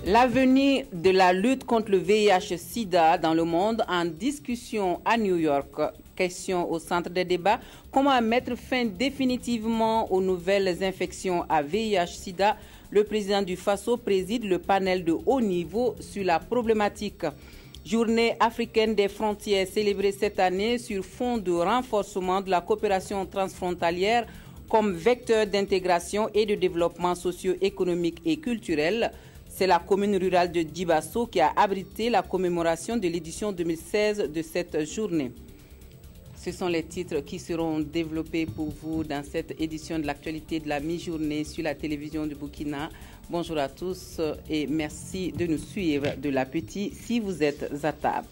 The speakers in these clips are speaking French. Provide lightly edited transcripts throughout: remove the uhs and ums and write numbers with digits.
L'avenir de la lutte contre le VIH-Sida dans le monde en discussion à New York. Question au centre des débats. Comment mettre fin définitivement aux nouvelles infections à VIH-Sida? Le président du FASO préside le panel de haut niveau sur la problématique. Journée africaine des frontières célébrée cette année sur fond de renforcement de la coopération transfrontalière comme vecteur d'intégration et de développement socio-économique et culturel. C'est la commune rurale de Dibasso qui a abrité la commémoration de l'édition 2016 de cette journée. Ce sont les titres qui seront développés pour vous dans cette édition de l'actualité de la mi-journée sur la télévision du Burkina. Bonjour à tous et merci de nous suivre de l'appétit si vous êtes à table.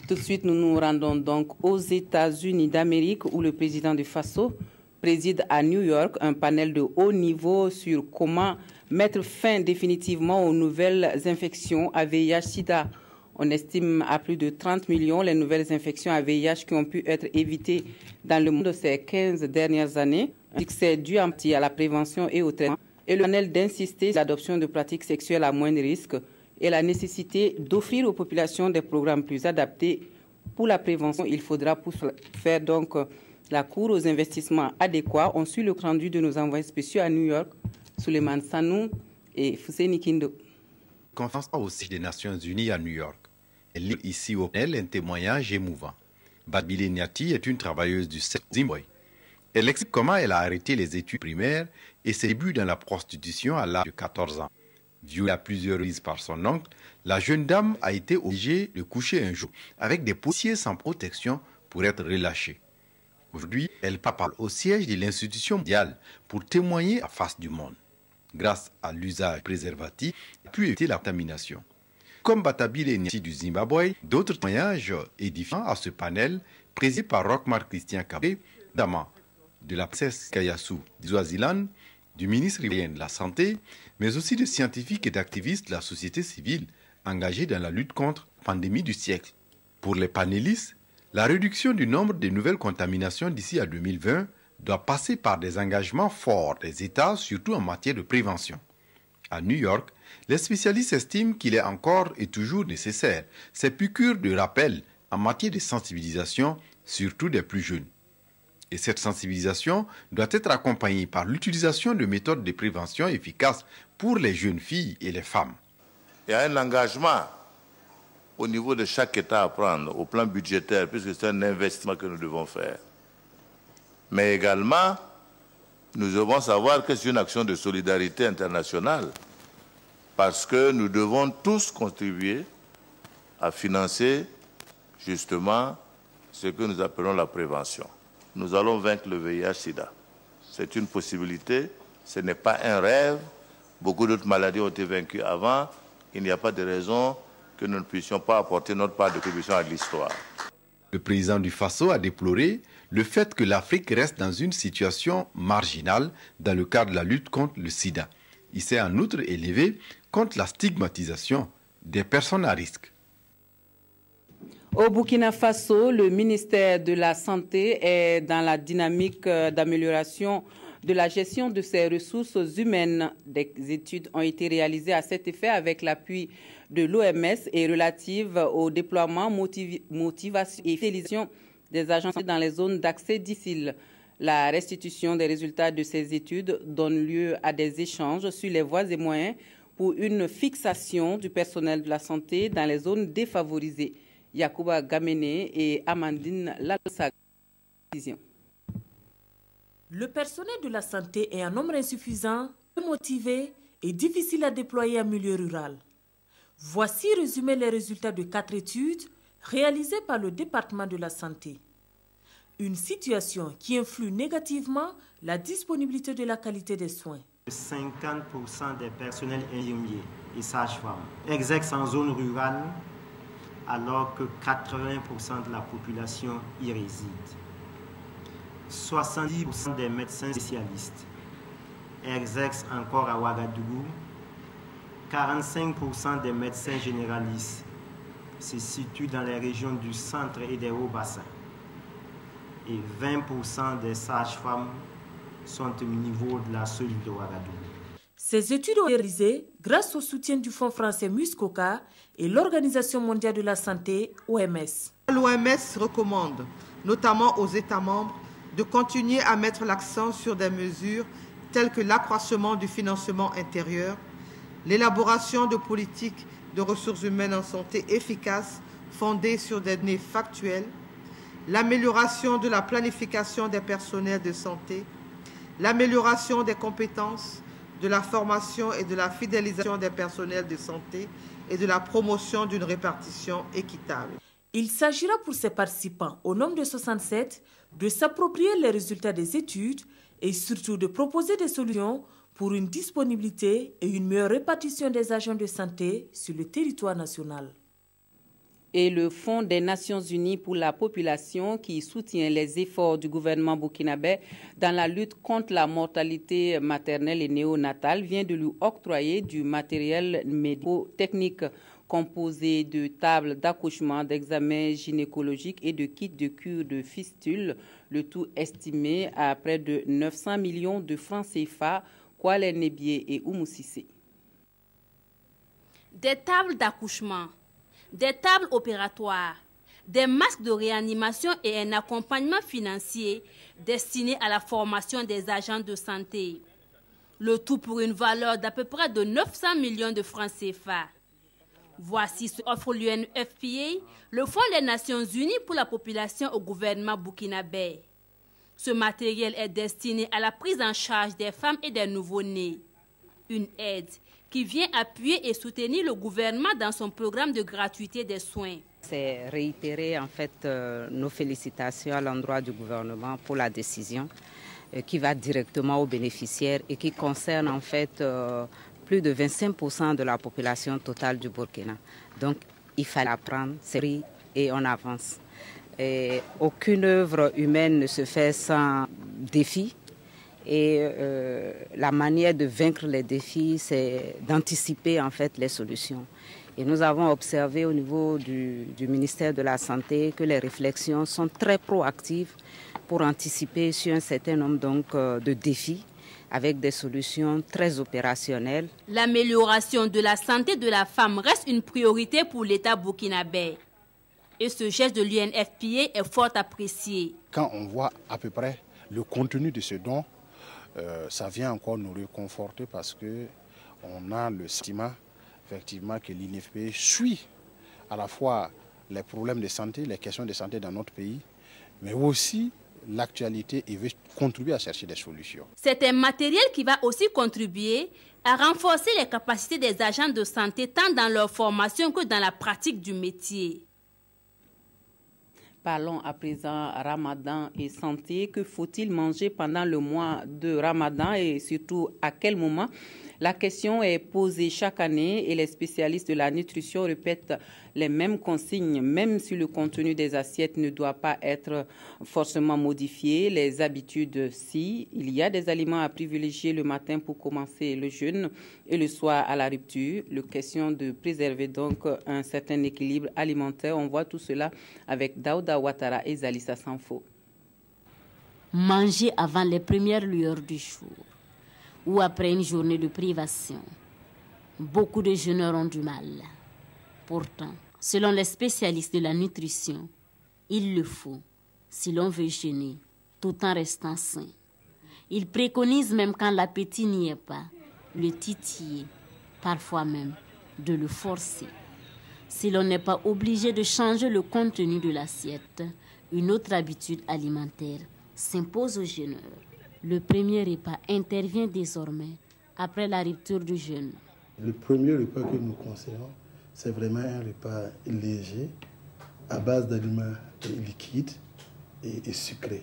Tout de suite, nous nous rendons donc aux États-Unis d'Amérique où le président du FASO préside à New York un panel de haut niveau sur comment mettre fin définitivement aux nouvelles infections à VIH-Sida. On estime à plus de 30 millions les nouvelles infections à VIH qui ont pu être évitées dans le monde ces 15 dernières années. C'est dû en partie à la prévention et au traitement. Et le panel d'insister sur l'adoption de pratiques sexuelles à moindre risque et la nécessité d'offrir aux populations des programmes plus adaptés pour la prévention. Il faudra pour faire donc la cour aux investissements adéquats. On suit le rendu de nos envoyés spéciaux à New York, Souleymane Sanou et Fousseini Kindo. Conférence au siège des Nations Unies à New York. Elle lit ici au panel un témoignage émouvant. Badbile Niati est une travailleuse du Zimbabwe. Elle explique comment elle a arrêté les études primaires et ses débuts dans la prostitution à l'âge de 14 ans. Violée à plusieurs reprises par son oncle, la jeune dame a été obligée de coucher un jour avec des policiers sans protection pour être relâchée. Aujourd'hui, elle parle au siège de l'institution mondiale pour témoigner à face du monde. Grâce à l'usage préservatif, elle a pu éviter la contamination. Comme Batabile Niati du Zimbabwe, d'autres témoignages édifiants à ce panel, présidé par Rockmar Christian Kabé, notamment de la princesse Kayasu du Swaziland, du ministre ivoirien de la Santé, mais aussi de scientifiques et d'activistes de la société civile engagés dans la lutte contre la pandémie du siècle. Pour les panélistes, la réduction du nombre de nouvelles contaminations d'ici à 2020 doit passer par des engagements forts des États, surtout en matière de prévention. À New York, les spécialistes estiment qu'il est encore et toujours nécessaire ces piqûres de rappel en matière de sensibilisation, surtout des plus jeunes. Et cette sensibilisation doit être accompagnée par l'utilisation de méthodes de prévention efficaces pour les jeunes filles et les femmes. Il y a un engagement au niveau de chaque État à prendre, au plan budgétaire, puisque c'est un investissement que nous devons faire. Mais également, nous devons savoir que c'est une action de solidarité internationale, parce que nous devons tous contribuer à financer justement ce que nous appelons la prévention. Nous allons vaincre le VIH-Sida. C'est une possibilité, ce n'est pas un rêve. Beaucoup d'autres maladies ont été vaincues avant. Il n'y a pas de raison que nous ne puissions pas apporter notre part de contribution à l'histoire. Le président du FASO a déploré le fait que l'Afrique reste dans une situation marginale dans le cadre de la lutte contre le sida. Il s'est en outre élevé contre la stigmatisation des personnes à risque. Au Burkina Faso, le ministère de la Santé est dans la dynamique d'amélioration de la gestion de ses ressources humaines. Des études ont été réalisées à cet effet avec l'appui de l'OMS et relatives au déploiement, motivation et fidélisation des agences dans les zones d'accès difficiles. La restitution des résultats de ces études donne lieu à des échanges sur les voies et moyens pour une fixation du personnel de la santé dans les zones défavorisées. Yacouba Gamene et Amandine Lalsa. Le personnel de la santé est un nombre insuffisant, peu motivé et difficile à déployer en milieu rural. Voici résumé les résultats de 4 études réalisées par le département de la santé. Une situation qui influe négativement la disponibilité de la qualité des soins. 50% des personnels infirmiers et sages-femmes exercent en zone rurale alors que 80% de la population y réside. 70% des médecins spécialistes exercent encore à Ouagadougou. 45% des médecins généralistes se situent dans les régions du centre et des hauts bassins. Et 20% des sages-femmes sont au niveau de la seule ville de Ouagadougou. Ces études ont été réalisées grâce au soutien du Fonds français Muskoka et l'Organisation mondiale de la santé, OMS. L'OMS recommande, notamment aux États membres, de continuer à mettre l'accent sur des mesures telles que l'accroissement du financement intérieur, l'élaboration de politiques de ressources humaines en santé efficaces fondées sur des données factuelles, l'amélioration de la planification des personnels de santé, l'amélioration des compétences, de la formation et de la fidélisation des personnels de santé et de la promotion d'une répartition équitable. Il s'agira pour ces participants, au nombre de 67, de s'approprier les résultats des études et surtout de proposer des solutions pour une disponibilité et une meilleure répartition des agents de santé sur le territoire national. Et le Fonds des Nations Unies pour la population qui soutient les efforts du gouvernement burkinabé dans la lutte contre la mortalité maternelle et néonatale vient de lui octroyer du matériel médico-technique composé de tables d'accouchement, d'examens gynécologiques et de kits de cure de fistules, le tout estimé à près de 900 millions de francs CFA, Kwale Nebié et Oumou Sissé. Des tables d'accouchement, des tables opératoires, des masques de réanimation et un accompagnement financier destiné à la formation des agents de santé. Le tout pour une valeur d'à peu près de 900 millions de francs CFA. Voici ce qu'offre l'UNFPA, le Fonds des Nations Unies pour la population au gouvernement burkinabé. Ce matériel est destiné à la prise en charge des femmes et des nouveau-nés. Une aide qui vient appuyer et soutenir le gouvernement dans son programme de gratuité des soins. C'est réitérer en fait nos félicitations à l'endroit du gouvernement pour la décision qui va directement aux bénéficiaires et qui concerne en fait plus de 25% de la population totale du Burkina. Donc il fallait apprendre, c'est pris et on avance. Et aucune œuvre humaine ne se fait sans défi. Et la manière de vaincre les défis, c'est d'anticiper en fait les solutions. Et nous avons observé au niveau du ministère de la Santé que les réflexions sont très proactives pour anticiper sur un certain nombre donc, de défis avec des solutions très opérationnelles. L'amélioration de la santé de la femme reste une priorité pour l'État burkinabé. Et ce geste de l'UNFPA est fort apprécié. Quand on voit à peu près le contenu de ce don, ça vient encore nous réconforter parce qu'on a le sentiment effectivement que l'UNFPA suit à la fois les problèmes de santé, les questions de santé dans notre pays, mais aussi l'actualité et veut contribuer à chercher des solutions. C'est un matériel qui va aussi contribuer à renforcer les capacités des agents de santé tant dans leur formation que dans la pratique du métier. Parlons à présent Ramadan et santé. Que faut-il manger pendant le mois de Ramadan et surtout à quel moment? La question est posée chaque année et les spécialistes de la nutrition répètent les mêmes consignes, même si le contenu des assiettes ne doit pas être forcément modifié. Les habitudes, si. Il y a des aliments à privilégier le matin pour commencer le jeûne et le soir à la rupture. La question de préserver donc un certain équilibre alimentaire. On voit tout cela avec Daouda Ouattara et Zalissa Sanfo. Manger avant les premières lueurs du jour ou après une journée de privation. Beaucoup de jeûneurs ont du mal. Pourtant, selon les spécialistes de la nutrition, il le faut si l'on veut jeûner tout en restant sain. Ils préconisent même quand l'appétit n'y est pas, le titiller, parfois même de le forcer. Si l'on n'est pas obligé de changer le contenu de l'assiette, une autre habitude alimentaire s'impose aux jeûneurs. Le premier repas intervient désormais après la rupture du jeûne. Le premier repas que nous conseillons, c'est vraiment un repas léger, à base d'aliments liquides et sucrés.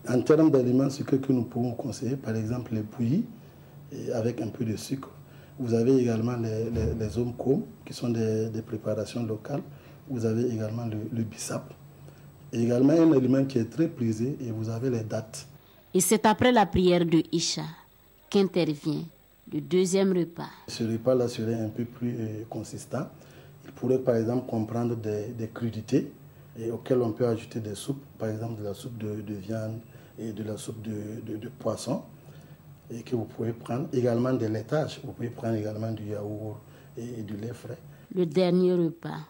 En termes d'aliments sucrés que nous pouvons conseiller, par exemple les bouillies avec un peu de sucre. Vous avez également les omkom, qui sont des préparations locales. Vous avez également le bissap. Et également un aliment qui est très prisé, et vous avez les dattes. Et c'est après la prière de Isha qu'intervient le deuxième repas. Ce repas-là serait un peu plus consistant. Il pourrait par exemple comprendre des crudités auxquelles on peut ajouter des soupes, par exemple de la soupe de viande et de la soupe de poisson. et que vous pouvez prendre. Également des laitages, vous pouvez prendre également du yaourt et du lait frais. Le dernier repas,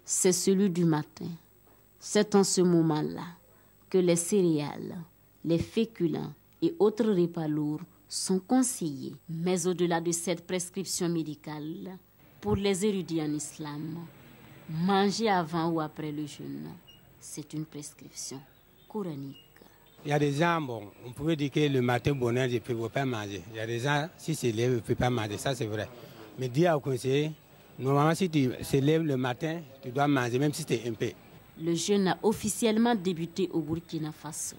c'est celui du matin. C'est en ce moment-là que les céréales, les féculents et autres repas lourds sont conseillés. Mais au-delà de cette prescription médicale, pour les érudits en islam, manger avant ou après le jeûne, c'est une prescription coranique. Il y a des gens, on pouvait dire que le matin, bonheur, je ne peux pas manger. Il y a des gens, si se lève, je ne peux pas manger, ça c'est vrai. Mais dire au conseiller, normalement, si tu se lèves le matin, tu dois manger, même si c'est un peu. Le jeûne a officiellement débuté au Burkina Faso.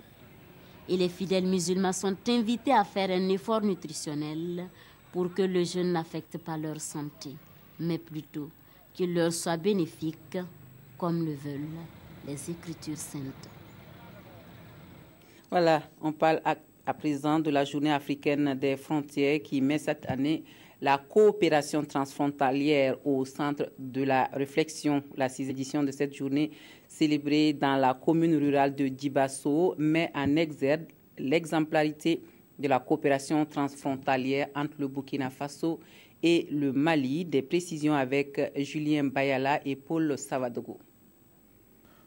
Et les fidèles musulmans sont invités à faire un effort nutritionnel pour que le jeûne n'affecte pas leur santé, mais plutôt qu'il leur soit bénéfique, comme le veulent les Écritures saintes. Voilà, on parle à présent de la Journée africaine des frontières qui met cette année la coopération transfrontalière au centre de la réflexion. La 6e édition de cette journée, célébrée dans la commune rurale de Djibasso, met en exergue l'exemplarité de la coopération transfrontalière entre le Burkina Faso et le Mali. Des précisions avec Julien Bayala et Paul Savadogo.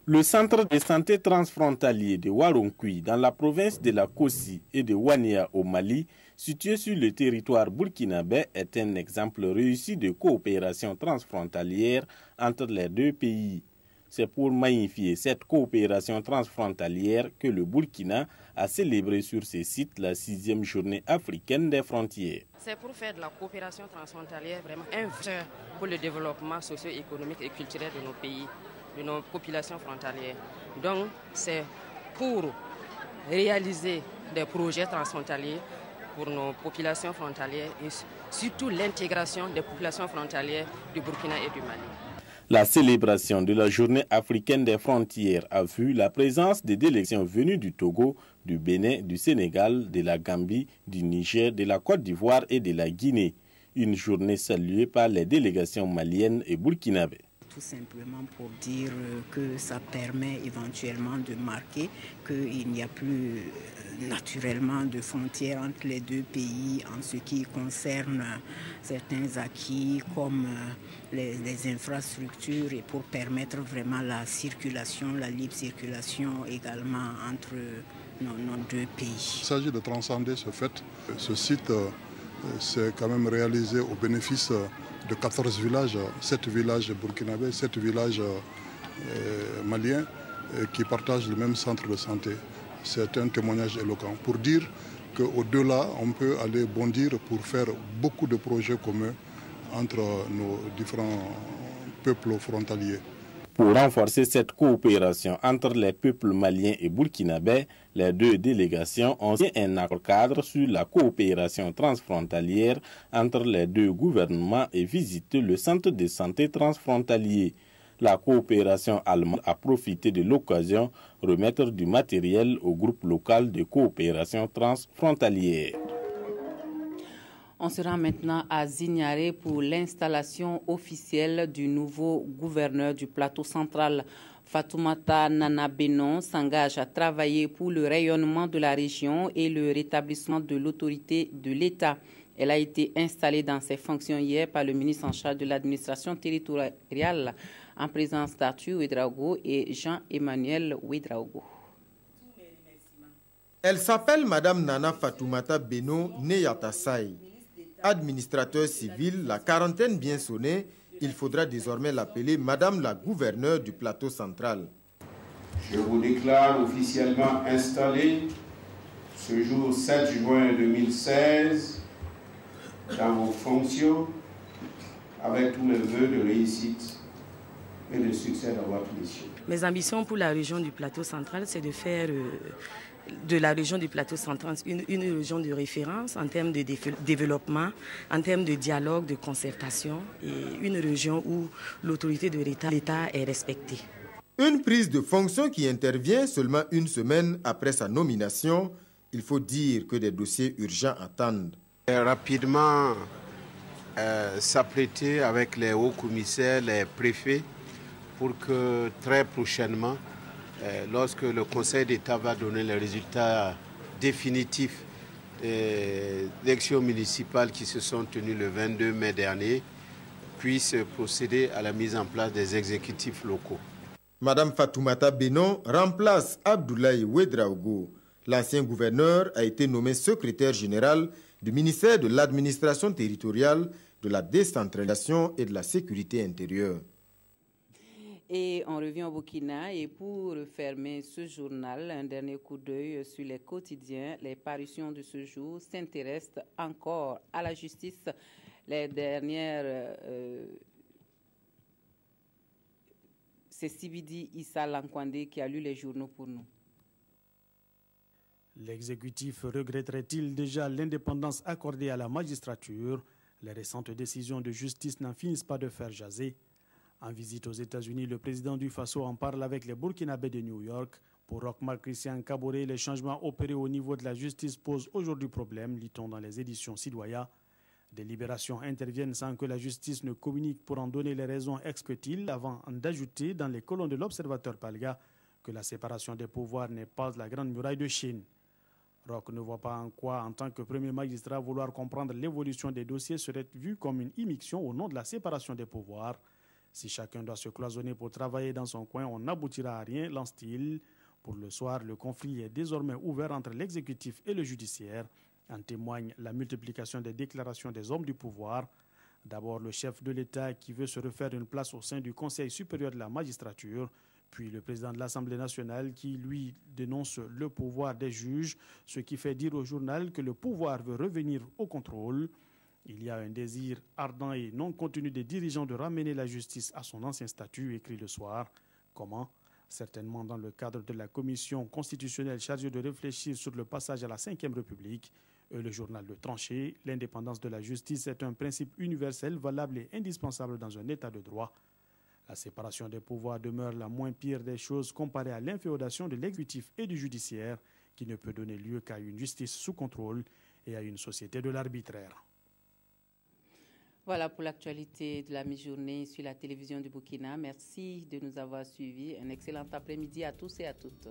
Le centre de santé transfrontalier de Waronkui, dans la province de la Kossi et de Ouania au Mali, situé sur le territoire burkinabé, est un exemple réussi de coopération transfrontalière entre les deux pays. C'est pour magnifier cette coopération transfrontalière que le Burkina a célébré sur ses sites la 6e journée africaine des frontières. C'est pour faire de la coopération transfrontalière vraiment un vecteur pour le développement socio-économique et culturel de nos pays, de nos populations frontalières. Donc, c'est pour réaliser des projets transfrontaliers pour nos populations frontalières et surtout l'intégration des populations frontalières du Burkina et du Mali. La célébration de la Journée africaine des frontières a vu la présence des délégations venues du Togo, du Bénin, du Sénégal, de la Gambie, du Niger, de la Côte d'Ivoire et de la Guinée. Une journée saluée par les délégations maliennes et burkinabées. Tout simplement pour dire que ça permet éventuellement de marquer qu'il n'y a plus naturellement de frontières entre les deux pays en ce qui concerne certains acquis comme les infrastructures et pour permettre vraiment la circulation, la libre circulation également entre nos deux pays. Il s'agit de transcender ce fait. Ce site s'est quand même réalisé au bénéfice de 14 villages, 7 villages burkinabés, 7 villages maliens qui partagent le même centre de santé. C'est un témoignage éloquent pour dire qu'au-delà, on peut aller bondir pour faire beaucoup de projets communs entre nos différents peuples frontaliers. Pour renforcer cette coopération entre les peuples maliens et burkinabés, les deux délégations ont signé un accord cadre sur la coopération transfrontalière entre les deux gouvernements et visité le centre de santé transfrontalier. La coopération allemande a profité de l'occasion de remettre du matériel au groupe local de coopération transfrontalière. On se rend maintenant à Zignaré pour l'installation officielle du nouveau gouverneur du plateau central. Fatoumata Nana Benon s'engage à travailler pour le rayonnement de la région et le rétablissement de l'autorité de l'État. Elle a été installée dans ses fonctions hier par le ministre en charge de l'administration territoriale en présence d'Arthur Ouedraogo et Jean-Emmanuel Ouedraogo. Elle s'appelle Madame Nana Fatoumata Benon Neyatasaï. Administrateur civil, la quarantaine bien sonnée, il faudra désormais l'appeler Madame la gouverneure du plateau central. Je vous déclare officiellement installé ce jour 7 juin 2016 dans vos fonctions avec tous mes voeux de réussite et de succès dans votre mission. Mes ambitions pour la région du plateau central, c'est de faire de la région du plateau central une région de référence en termes de développement, en termes de dialogue, de concertation et une région où l'autorité de l'État est respectée. Une prise de fonction qui intervient seulement une semaine après sa nomination. Il faut dire que des dossiers urgents attendent. Rapidement s'apprêter avec les hauts commissaires, les préfets, pour que très prochainement, lorsque le Conseil d'État va donner les résultats définitifs élections municipales qui se sont tenues le 22 mai dernier puissent procéder à la mise en place des exécutifs locaux. Madame Fatoumata Beno remplace Abdoulaye Ouedraogo. L'ancien gouverneur a été nommé secrétaire général du ministère de l'administration territoriale, de la décentralisation et de la sécurité intérieure. Et on revient au Burkina et pour fermer ce journal, un dernier coup d'œil sur les quotidiens. Les parutions de ce jour s'intéressent encore à la justice. Les dernières... c'est Sibidi Issa Lankwande qui a lu les journaux pour nous. L'exécutif regretterait-il déjà l'indépendance accordée à la magistrature? Les récentes décisions de justice n'en finissent pas de faire jaser. En visite aux États-Unis, le président du Faso en parle avec les Burkinabés de New York. Pour Roch-Marc Christian Kaboré, les changements opérés au niveau de la justice posent aujourd'hui problème, lit-on dans les éditions Sidoya. Des libérations interviennent sans que la justice ne communique pour en donner les raisons, explique-t-il, avant d'ajouter dans les colonnes de l'Observateur Palga que la séparation des pouvoirs n'est pas la grande muraille de Chine. Roch ne voit pas en quoi, en tant que premier magistrat, vouloir comprendre l'évolution des dossiers serait vu comme une immixtion au nom de la séparation des pouvoirs. Si chacun doit se cloisonner pour travailler dans son coin, on n'aboutira à rien, lance-t-il. Pour le soir, le conflit est désormais ouvert entre l'exécutif et le judiciaire. En témoigne la multiplication des déclarations des hommes du pouvoir. D'abord le chef de l'État qui veut se refaire une place au sein du Conseil supérieur de la magistrature, puis le président de l'Assemblée nationale qui, lui, dénonce le pouvoir des juges, ce qui fait dire au journal que le pouvoir veut revenir au contrôle. Il y a un désir ardent et non contenu des dirigeants de ramener la justice à son ancien statut, écrit le soir. Comment? Certainement dans le cadre de la commission constitutionnelle chargée de réfléchir sur le passage à la Ve République. Le journal Le Tranché, l'indépendance de la justice est un principe universel, valable et indispensable dans un état de droit. La séparation des pouvoirs demeure la moins pire des choses comparée à l'inféodation de l'exécutif et du judiciaire, qui ne peut donner lieu qu'à une justice sous contrôle et à une société de l'arbitraire. Voilà pour l'actualité de la mi-journée sur la télévision du Burkina. Merci de nous avoir suivis. Un excellent après-midi à tous et à toutes.